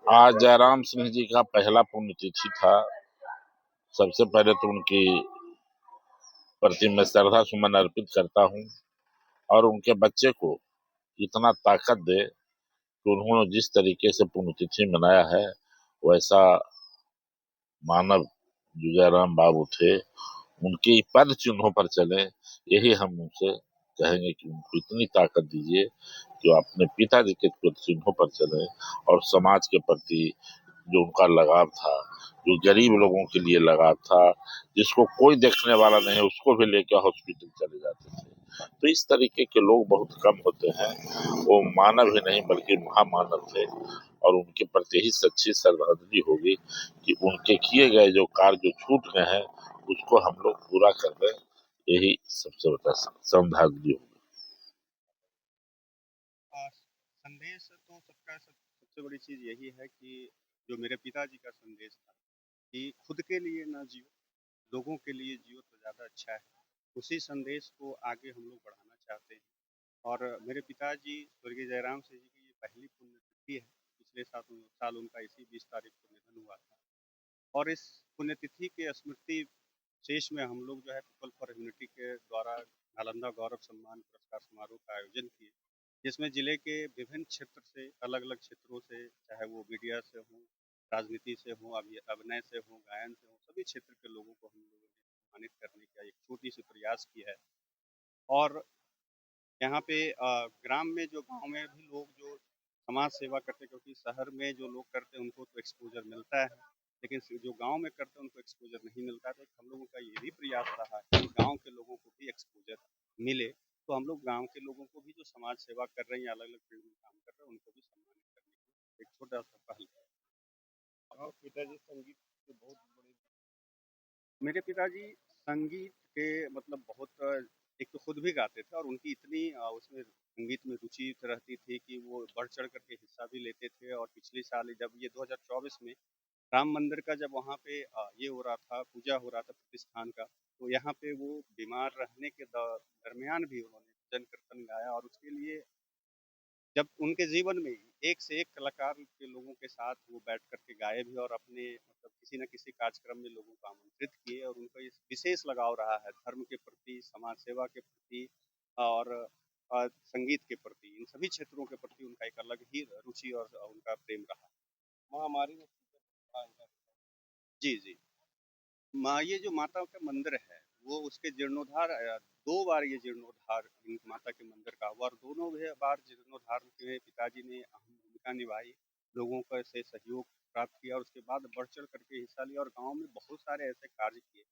आज जयराम सिंह जी का पहला पुण्यतिथि था। सबसे पहले तो उनकी प्रति मैं श्रद्धा सुमन अर्पित करता हूँ और उनके बच्चे को इतना ताकत दे कि उन्होंने जिस तरीके से पुण्यतिथि मनाया है वैसा मानव जो जयराम बाबू थे उनके पद चिन्हों पर चले। यही हम उनसे कहेंगे कि उनको इतनी ताकत दीजिए कि वो अपने पिताजी के पद चिन्हों पर चले और समाज के प्रति जो उनका लगाव था, जो गरीब लोगों के लिए लगाव था, जिसको कोई देखने वाला नहीं उसको भी लेकर हॉस्पिटल चले जाते थे। तो इस तरीके के लोग बहुत कम होते हैं। वो मानव ही नहीं बल्कि महामानव थे और उनके प्रति ही सच्ची श्रद्धांजलि होगी कि उनके किए गए जो कार्य जो छूट गए हैं उसको हम लोग पूरा कर दें। यही सबसे बड़ा श्रद्धांजलि होगी। संदेश तो सबसे बड़ी चीज यही है कि जो मेरे पिताजी का संदेश था कि खुद के लिए ना जियो, लोगों के लिए जियो तो ज़्यादा अच्छा है। उसी संदेश को आगे हम लोग बढ़ाना चाहते हैं। और मेरे पिताजी स्वर्गीय जयराम सिंह जी की ये पहली पुण्यतिथि है। पिछले साल उनका इसी 20 तारीख को निधन हुआ था। और इस पुण्यतिथि के स्मृति शेष में हम लोग जो है पीपल फॉर ह्यूमनिटी के द्वारा नालंदा गौरव सम्मान पुरस्कार समारोह का आयोजन किए, जिसमें जिले के विभिन्न क्षेत्र से, अलग अलग क्षेत्रों से, चाहे वो मीडिया से हो, राजनीति से हो, अभिनय से हो, गायन से हो, सभी क्षेत्र के लोगों को हम लोगों ने सम्मानित करने का एक छोटी सी प्रयास किया है। और यहाँ पे ग्राम में जो गांव में भी लोग जो समाज सेवा करते हैं, क्योंकि शहर में जो लोग करते हैं उनको तो एक्सपोजर मिलता है, लेकिन जो गांव में करते हैं उनको एक्सपोजर नहीं मिलता है। तो हम लोगों का ये भी प्रयास रहा है कि गांव के लोगों को भी एक्सपोजर मिले। तो हम लोग गांव के लोगों को भी जो समाज सेवा कर रहे हैं या अलग अलग फील्ड में काम कर रहे हैं उनको भी सम्मानित करने की एक छोटा सा पहल है। पिताजी संगीत के बहुत बड़े, मेरे पिताजी संगीत के मतलब बहुत, एक तो खुद भी गाते थे और उनकी इतनी उसमें संगीत में रुचि रहती थी कि वो बढ़ चढ़ करके हिस्सा भी लेते थे। और पिछले साल जब ये 2024 में राम मंदिर का जब वहाँ पे ये हो रहा था, पूजा हो रहा था प्रतिष्ठान का, तो यहाँ पे वो बीमार रहने के दरमियान भी उन्होंने जन कीर्तन गाया। और उसके लिए जब उनके जीवन में एक से एक कलाकार के लोगों के साथ वो बैठ करके गाए भी और अपने मतलब किसी न किसी कार्यक्रम में लोगों को आमंत्रित किए। और उनका इस विशेष लगाव रहा है धर्म के प्रति, समाज सेवा के प्रति और संगीत के प्रति, इन सभी क्षेत्रों के प्रति उनका एक अलग ही रुचि और उनका प्रेम रहा। महामारी में जी जी, ये जो माता का मंदिर है वो उसके जीर्णोद्धार 2 बार ये जीर्णोद्धार इन माता के मंदिर का हुआ और दोनों बार जीर्णोद्धार में पिताजी ने अहम भूमिका निभाई, लोगों का से सहयोग प्राप्त किया और उसके बाद बढ़ चढ़ करके हिस्सा लिया और गांव में बहुत सारे ऐसे कार्य किए।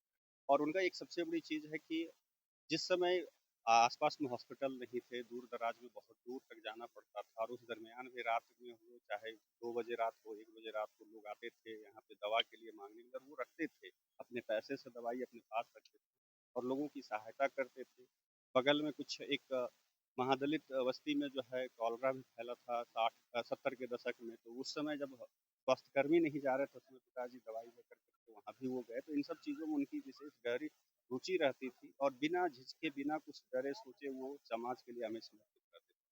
और उनका एक सबसे बड़ी चीज़ है कि जिस समय आसपास में हॉस्पिटल नहीं थे, दूर दराज में बहुत दूर तक जाना पड़ता था और उस दरमियान भी रात में हो, चाहे 2 बजे रात हो, 1 बजे रात को लोग आते थे यहाँ पे दवा के लिए मांगने, मगर वो रखते थे अपने पैसे से दवाई अपने पास रखते थे और लोगों की सहायता करते थे। बगल में कुछ एक महादलित बस्ती में जो है कॉलरा भी फैला था 60-70 के दशक में, तो उस समय जब स्वास्थ्यकर्मी नहीं जा रहे थे उसमें पिताजी दवाई लेकर के वहाँ भी वो गए। तो इन सब चीज़ों में उनकी विशेष गहरी रुचि रहती थी और बिना झिझके, बिना कुछ डरे सोचे वो समाज के लिए हमें समर्पित करते थे।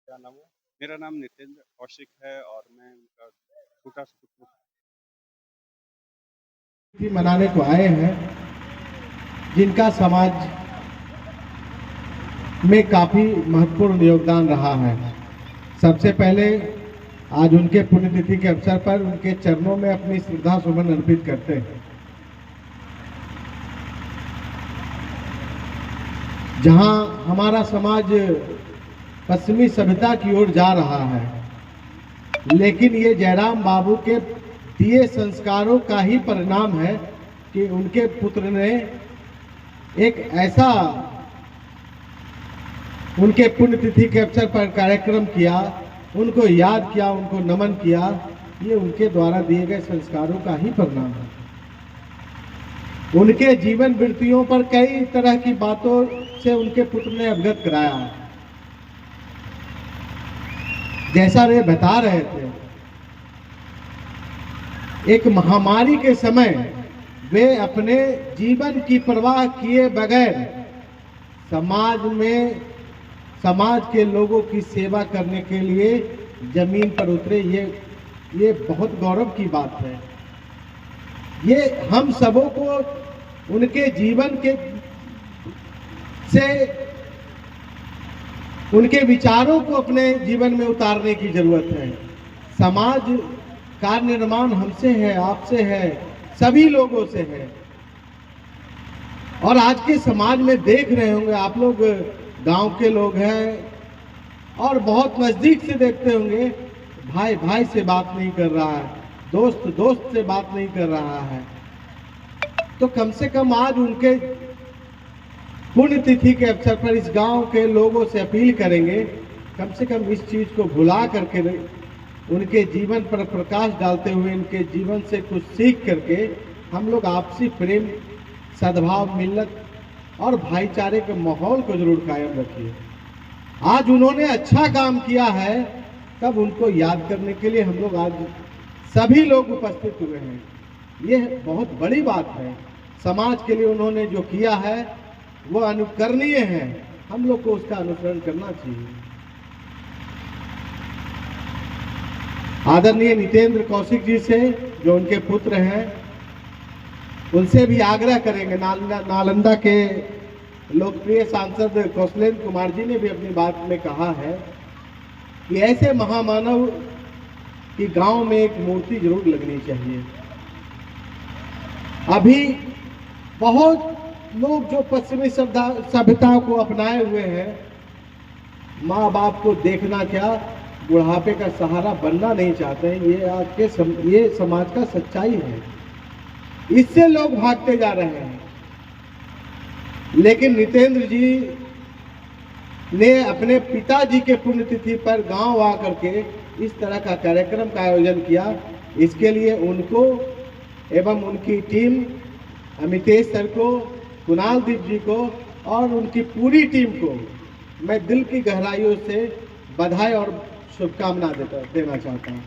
क्या नाम है? मेरा नाम नितेंद्र कौशिक है और मैं उनका छोटा सा पुत्र मनाने को आए हैं जिनका समाज में काफी महत्वपूर्ण योगदान रहा है। सबसे पहले आज उनके पुण्यतिथि के अवसर पर उनके चरणों में अपनी श्रद्धा सुमन अर्पित करते हैं। जहां हमारा समाज पश्चिमी सभ्यता की ओर जा रहा है, लेकिन ये जयराम बाबू के दिए संस्कारों का ही परिणाम है कि उनके पुत्र ने एक ऐसा उनके पुण्यतिथि के अवसर पर कार्यक्रम किया, उनको याद किया, उनको नमन किया। ये उनके द्वारा दिए गए संस्कारों का ही परिणाम है। उनके जीवन वृत्तियों पर कई तरह की बातों से उनके पुत्र ने अवगत कराया। जैसा वे बता रहे थे, एक महामारी के समय वे अपने जीवन की परवाह किए बगैर समाज के लोगों की सेवा करने के लिए जमीन पर उतरे। ये ये बहुत गौरव की बात है। ये हम सबों को उनके जीवन के से उनके विचारों को अपने जीवन में उतारने की जरूरत है। समाज का निर्माण हमसे है, आपसे है, सभी लोगों से है। और आज के समाज में देख रहे होंगे आप लोग, गांव के लोग हैं और बहुत नजदीक से देखते होंगे, भाई भाई से बात नहीं कर रहा है, दोस्त दोस्त से बात नहीं कर रहा है। तो कम से कम आज उनके पुण्यतिथि के अवसर पर इस गांव के लोगों से अपील करेंगे, कम से कम इस चीज को भुला करके उनके जीवन पर प्रकाश डालते हुए उनके जीवन से कुछ सीख करके हम लोग आपसी प्रेम, सद्भाव, मिल्लत और भाईचारे के माहौल को जरूर कायम रखिए। आज उन्होंने अच्छा काम किया है, तब उनको याद करने के लिए हम लोग आज सभी लोग उपस्थित हुए हैं। ये बहुत बड़ी बात है। समाज के लिए उन्होंने जो किया है वो अनुकरणीय है, हम लोग को उसका अनुसरण करना चाहिए। आदरणीय नितेंद्र कौशिक जी से, जो उनके पुत्र हैं, उनसे भी आग्रह करेंगे। नालंदा के लोकप्रिय सांसद कौशलेंद्र कुमार जी ने भी अपनी बात में कहा है कि ऐसे महामानव की गांव में एक मूर्ति जरूर लगनी चाहिए। अभी बहुत लोग जो पश्चिमी सभ्यता को अपनाए हुए हैं, माँ बाप को देखना क्या, बुढ़ापे का सहारा बनना नहीं चाहते हैं। ये आज के ये समाज का सच्चाई है। इससे लोग भागते जा रहे हैं। लेकिन नितेंद्र जी ने अपने पिताजी के पुण्यतिथि पर गांव आकर के इस तरह का कार्यक्रम का आयोजन किया। इसके लिए उनको एवं उनकी टीम, अमितेश सर को, कुणाल दीप जी को और उनकी पूरी टीम को मैं दिल की गहराइयों से बधाई और शुभकामना देना चाहता हूँ।